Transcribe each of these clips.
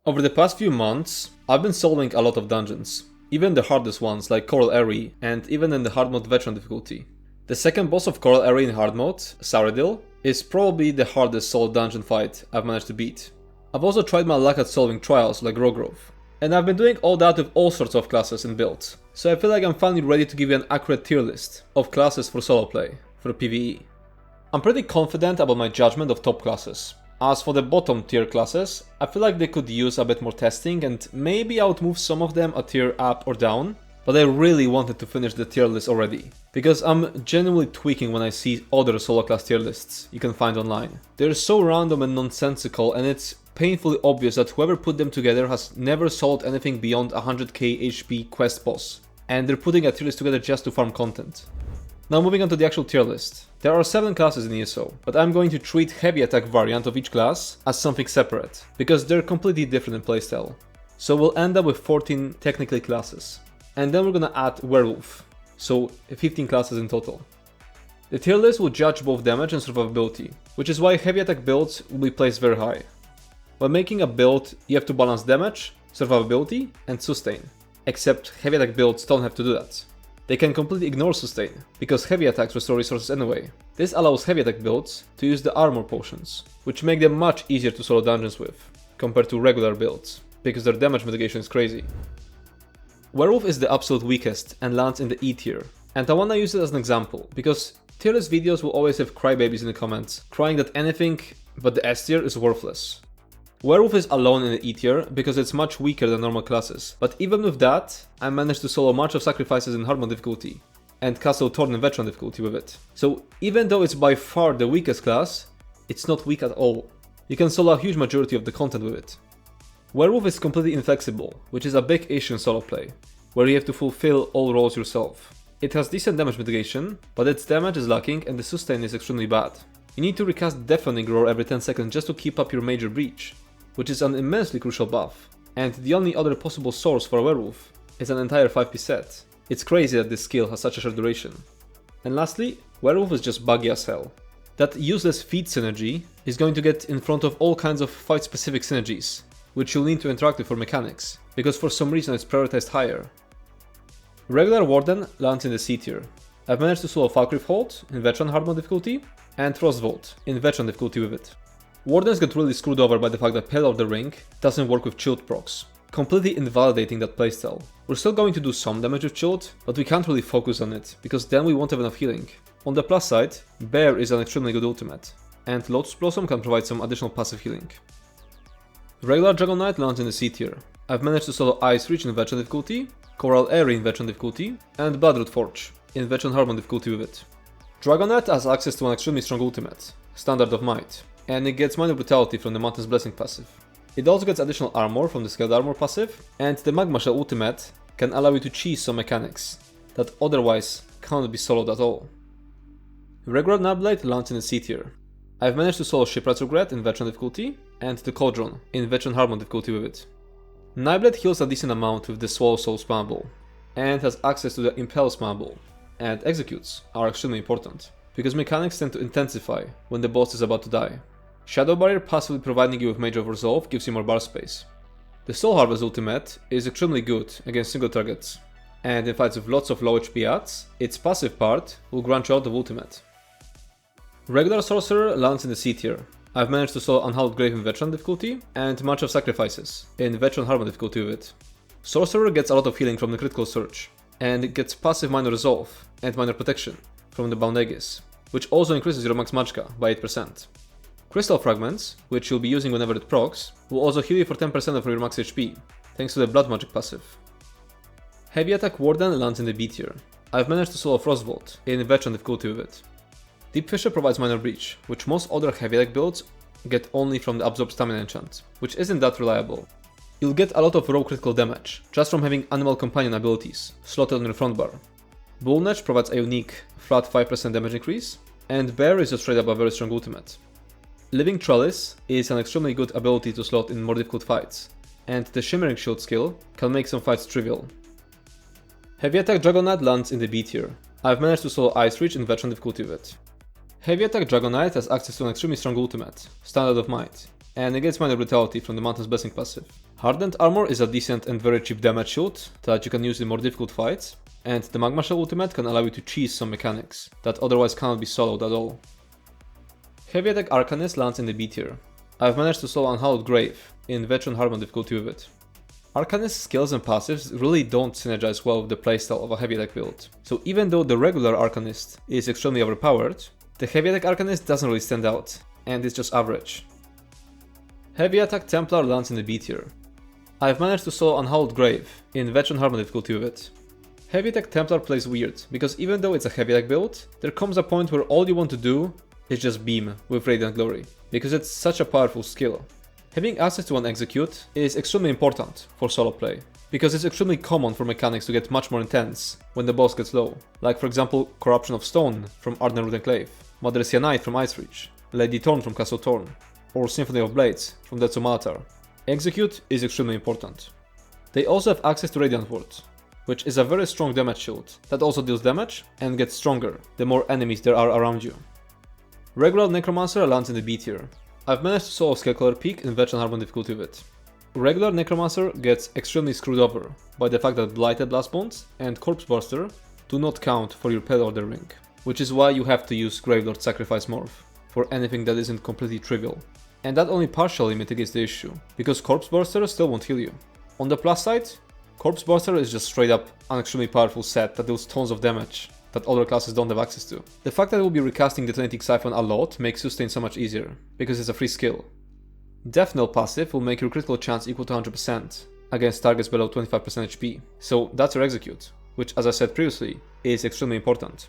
Over the past few months, I've been solving a lot of dungeons, even the hardest ones like Coral Area and even in the hard mode veteran difficulty. The second boss of Coral Area in hard mode, Sauradil, is probably the hardest solo dungeon fight I've managed to beat. I've also tried my luck at solving trials like Rogrove, and I've been doing all that with all sorts of classes and builds, so I feel like I'm finally ready to give you an accurate tier list of classes for solo play, for PvE. I'm pretty confident about my judgment of top classes. As for the bottom tier classes, I feel like they could use a bit more testing and maybe I would move some of them a tier up or down, but I really wanted to finish the tier list already, because I'm genuinely tweaking when I see other solo class tier lists you can find online. They're so random and nonsensical, and it's painfully obvious that whoever put them together has never sold anything beyond 100k HP quest boss, and they're putting a tier list together just to farm content. Now moving on to the actual tier list. There are 7 classes in ESO, but I'm going to treat heavy attack variant of each class as something separate, because they're completely different in playstyle. So we'll end up with 14 technically classes. And then we're gonna add Werewolf, so 15 classes in total. The tier list will judge both damage and survivability, which is why heavy attack builds will be placed very high. When making a build, you have to balance damage, survivability, and sustain, except heavy attack builds don't have to do that. They can completely ignore sustain, because heavy attacks restore resources anyway. This allows heavy attack builds to use the armor potions, which make them much easier to solo dungeons with, compared to regular builds, because their damage mitigation is crazy. Werewolf is the absolute weakest and lands in the E tier, and I wanna use it as an example, because tier list videos will always have crybabies in the comments, crying that anything but the S tier is worthless. Werewolf is alone in the E tier because it's much weaker than normal classes, but even with that, I managed to solo March of Sacrifices in hard mode difficulty, and Castle Torn in veteran difficulty with it. So even though it's by far the weakest class, it's not weak at all. You can solo a huge majority of the content with it. Werewolf is completely inflexible, which is a big issue in solo play, where you have to fulfill all roles yourself. It has decent damage mitigation, but its damage is lacking and the sustain is extremely bad. You need to recast Deafening Roar every 10 seconds just to keep up your major breach, which is an immensely crucial buff, and the only other possible source for a werewolf is an entire 5p set. It's crazy that this skill has such a short duration. And lastly, werewolf is just buggy as hell. That useless feat synergy is going to get in front of all kinds of fight specific synergies, which you'll need to interact with for mechanics, because for some reason it's prioritized higher. Regular Warden lands in the C tier. I've managed to solo Falkreath Hold in veteran hard mode difficulty, and Frostvolt in veteran difficulty with it. Wardens get really screwed over by the fact that Pale of the Ring doesn't work with Chilled procs, completely invalidating that playstyle. We're still going to do some damage with Chilled, but we can't really focus on it, because then we won't have enough healing. On the plus side, Bear is an extremely good ultimate, and Lotus Blossom can provide some additional passive healing. Regular Dragonknight lands in the C tier. I've managed to solo Ice Reach in veteran difficulty, Coral Area in veteran difficulty, and Bloodroot Forge in veteran hard mode difficulty with it. Dragonknight has access to an extremely strong ultimate, Standard of Might, and it gets minor brutality from the Mountain's Blessing passive. It also gets additional armor from the Scaled Armor passive, and the Magma Shell ultimate can allow you to cheese some mechanics that otherwise can't be soloed at all. Regular Nightblade lands in the C tier. I've managed to solo Shipwright's Regret in veteran difficulty, and the Cauldron in veteran hard mode difficulty with it. Nightblade heals a decent amount with the Swallow Soul spammable, and has access to the Impel spammable, and executes are extremely important, because mechanics tend to intensify when the boss is about to die. Shadow Barrier passively providing you with Mage of Resolve gives you more bar space. The Soul Harvest ultimate is extremely good against single targets, and in fights with lots of low HP adds, its passive part will grant you out of ultimate. Regular Sorcerer lands in the C tier. I've managed to solo Unhallowed Grave in veteran difficulty, and March of Sacrifices in veteran hard mode difficulty with it. Sorcerer gets a lot of healing from the Critical Surge, and it gets passive Minor Resolve and Minor Protection from the Bound Aegis, which also increases your max magicka by 8%. Crystal Fragments, which you'll be using whenever it procs, will also heal you for 10% of your max HP, thanks to the Blood Magic passive. Heavy Attack Warden lands in the B tier. I've managed to solo Frostvolt in veteran difficulty with it. Deep Fissure provides Minor Breach, which most other heavy attack builds get only from the Absorb Stamina enchant, which isn't that reliable. You'll get a lot of raw critical damage, just from having Animal Companion abilities slotted on your front bar. Bullnetch provides a unique, flat 5% damage increase, and Bear is just straight up a very strong ultimate. Living Trellis is an extremely good ability to slot in more difficult fights, and the Shimmering Shield skill can make some fights trivial. Heavy Attack Dragonknight lands in the B tier. I've managed to solo Ice Reach in veteran difficulty with it. Heavy Attack Dragonknight has access to an extremely strong ultimate, Standard of Might, and negates minor brutality from the Mountain's Blessing passive. Hardened Armor is a decent and very cheap damage shield that you can use in more difficult fights, and the Magma Shell ultimate can allow you to cheese some mechanics that otherwise cannot be soloed at all. Heavy Attack Arcanist lands in the B tier. I've managed to solo Unhallowed Grave in Veteran Hardmode difficulty with it. Arcanist's skills and passives really don't synergize well with the playstyle of a heavy attack build, so even though the regular Arcanist is extremely overpowered, the heavy attack Arcanist doesn't really stand out, and it's just average. Heavy attack Templar lands in the B tier. I've managed to solo Unhallowed Grave in Veteran Hardmode difficulty with it. Heavy attack Templar plays weird, because even though it's a heavy attack build, there comes a point where all you want to do is just beam with Radiant Glory, because it's such a powerful skill. Having access to an execute is extremely important for solo play, because it's extremely common for mechanics to get much more intense when the boss gets low, like for example Corruption of Stone from Ardent Root Enclave, Madresia Knight from Ice Reach, Lady Thorn from Castle Thorn, or Symphony of Blades from Death's Malatar. Execute is extremely important. They also have access to Radiant Ward, which is a very strong damage shield that also deals damage and gets stronger the more enemies there are around you. Regular Necromancer lands in the B tier. I've managed to solo Scale Color Peak in Veteran Hardmode difficulty with it. Regular Necromancer gets extremely screwed over by the fact that Blighted Blast Bones and Corpse Burster do not count for your Pale Order ring, which is why you have to use Gravelord Sacrifice Morph for anything that isn't completely trivial. And that only partially mitigates the issue, because Corpse Burster still won't heal you. On the plus side, Corpse Burster is just straight up an extremely powerful set that deals tons of damage that other classes don't have access to. The fact that we'll be recasting the Detonating Siphon a lot makes sustain so much easier, because it's a free skill. Death Knell passive will make your critical chance equal to 100% against targets below 25% HP, so that's your execute, which as I said previously, is extremely important.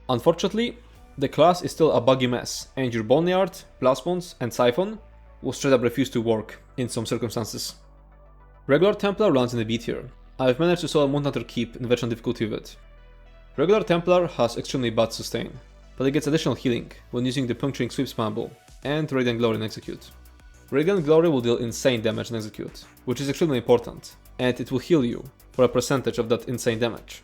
Unfortunately, the class is still a buggy mess, and your Boneyard, Blast Bones, and Siphon will straight up refuse to work in some circumstances. Regular Templar lands in the B tier. I've managed to solo Moonhunter Keep in Veteran difficulty with it. Regular Templar has extremely bad sustain, but it gets additional healing when using the Puncturing Sweep spammable and Radiant Glory in Execute. Radiant Glory will deal insane damage in Execute, which is extremely important, and it will heal you for a percentage of that insane damage.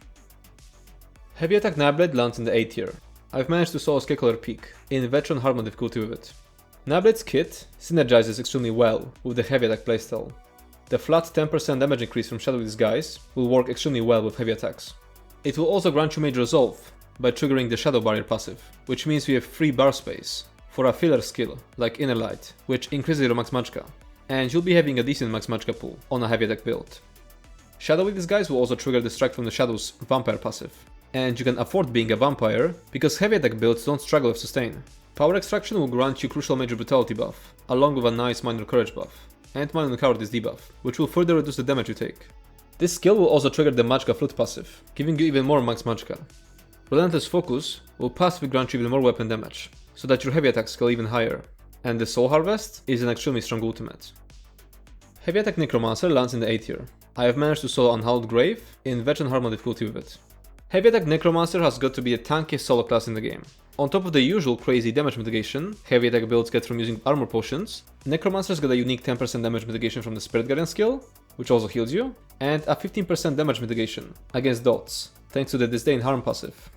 Heavy Attack Nightblade lands in the A tier. I've managed to solo Scale Color Peak in Veteran Hardmode difficulty with it. Nightblade's kit synergizes extremely well with the heavy attack playstyle. The flat 10% damage increase from Shadowy Disguise will work extremely well with heavy attacks. It will also grant you Major Resolve by triggering the Shadow Barrier passive, which means we have free bar space for a filler skill like Inner Light, which increases your max magicka, and you'll be having a decent max magicka pool on a heavy attack build. Shadowy Disguise will also trigger the Strike from the Shadows Vampire passive, and you can afford being a vampire because heavy attack builds don't struggle with sustain. Power Extraction will grant you crucial Major Brutality buff, along with a nice Minor Courage buff, and Minor Cowardice debuff, which will further reduce the damage you take. This skill will also trigger the Magicka Flute passive, giving you even more max magicka. Relentless Focus will passively grant you even more weapon damage, so that your heavy attacks scale even higher, and the Soul Harvest is an extremely strong ultimate. Heavy Attack Necromancer lands in the A tier. I have managed to solo Unhallowed Grave in Veteran Hardmode difficulty with it. Heavy Attack Necromancer has got to be the tankiest solo class in the game. On top of the usual crazy damage mitigation heavy attack builds get from using armor potions, Necromancer's got a unique 10% damage mitigation from the Spirit Guardian skill, which also heals you, and a 15% damage mitigation against dots, thanks to the Disdain Harm passive.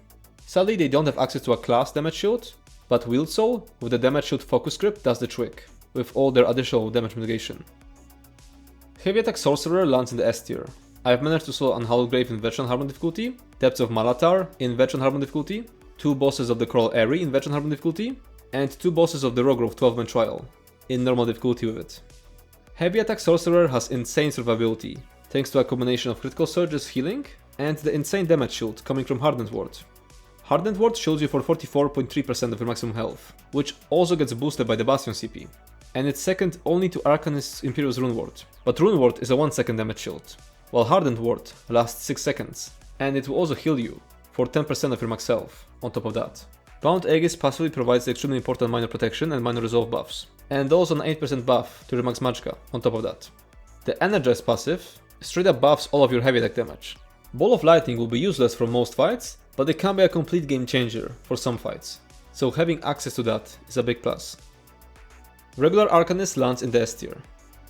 Sadly, they don't have access to a class damage shield, but Wield Soul with the damage shield focus script does the trick, with all their additional damage mitigation. Heavy Attack Sorcerer lands in the S tier. I have managed to solo Unhallowed Grave in Veteran Hardmode difficulty, Depths of Malatar in Veteran Hardmode difficulty, 2 bosses of the Coral Airy in Veteran Hardmode difficulty, and 2 bosses of the Rogrove 12-man trial in normal difficulty with it. Heavy Attack Sorcerer has insane survivability, thanks to a combination of critical surges healing and the insane damage shield coming from Hardened Ward. Hardened Ward shields you for 44.3% of your maximum health, which also gets boosted by the Bastion CP, and it's second only to Arcanist's Imperious Rune Ward, but Rune Ward is a 1 second damage shield, while Hardened Ward lasts 6 seconds, and it will also heal you for 10% of your max health on top of that. Bound Aegis passively provides extremely important minor protection and minor resolve buffs, and also an 8% buff to your max magicka on top of that. The Energize passive straight up buffs all of your heavy attack damage. Ball of Lightning will be useless for most fights, but it can be a complete game changer for some fights, so having access to that is a big plus. Regular Arcanist lands in the S tier.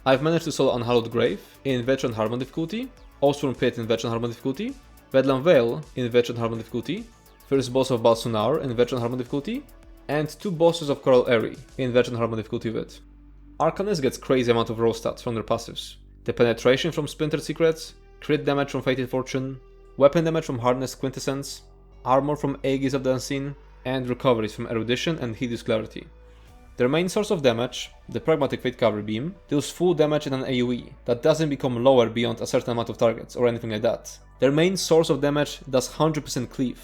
I've managed to solo Unhallowed Grave in Veteran Hardmode difficulty, Oathsworn Pit in Veteran Hardmode difficulty, Bedlam Vale in Veteran Hardmode difficulty, first boss of Balsunar in Veteran Hardmode difficulty, and 2 bosses of Coral Airy in Veteran Hardmode difficulty with. Arcanist gets crazy amount of raw stats from their passives. The penetration from Splintered Secrets, crit damage from Fated Fortune, weapon damage from Hardness Quintessence, armor from Aegis of the Unseen, and recoveries from Erudition and Hideous Clarity. Their main source of damage, the Pragmatic Fate Cavalry Beam, deals full damage in an AoE that doesn't become lower beyond a certain amount of targets or anything like that. Their main source of damage does 100% cleave.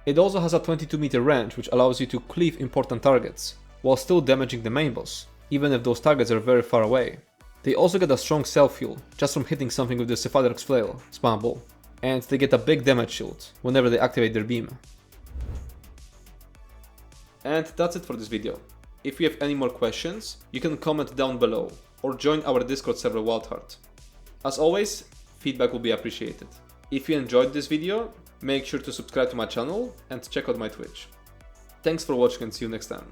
It also has a 22 meter range which allows you to cleave important targets, while still damaging the main boss, even if those targets are very far away. They also get a strong self-heal just from hitting something with the Cephalox Flail, spammable, and they get a big damage shield whenever they activate their beam. And that's it for this video. If you have any more questions, you can comment down below or join our Discord server Wildheart. As always, feedback will be appreciated. If you enjoyed this video, make sure to subscribe to my channel and check out my Twitch. Thanks for watching and see you next time.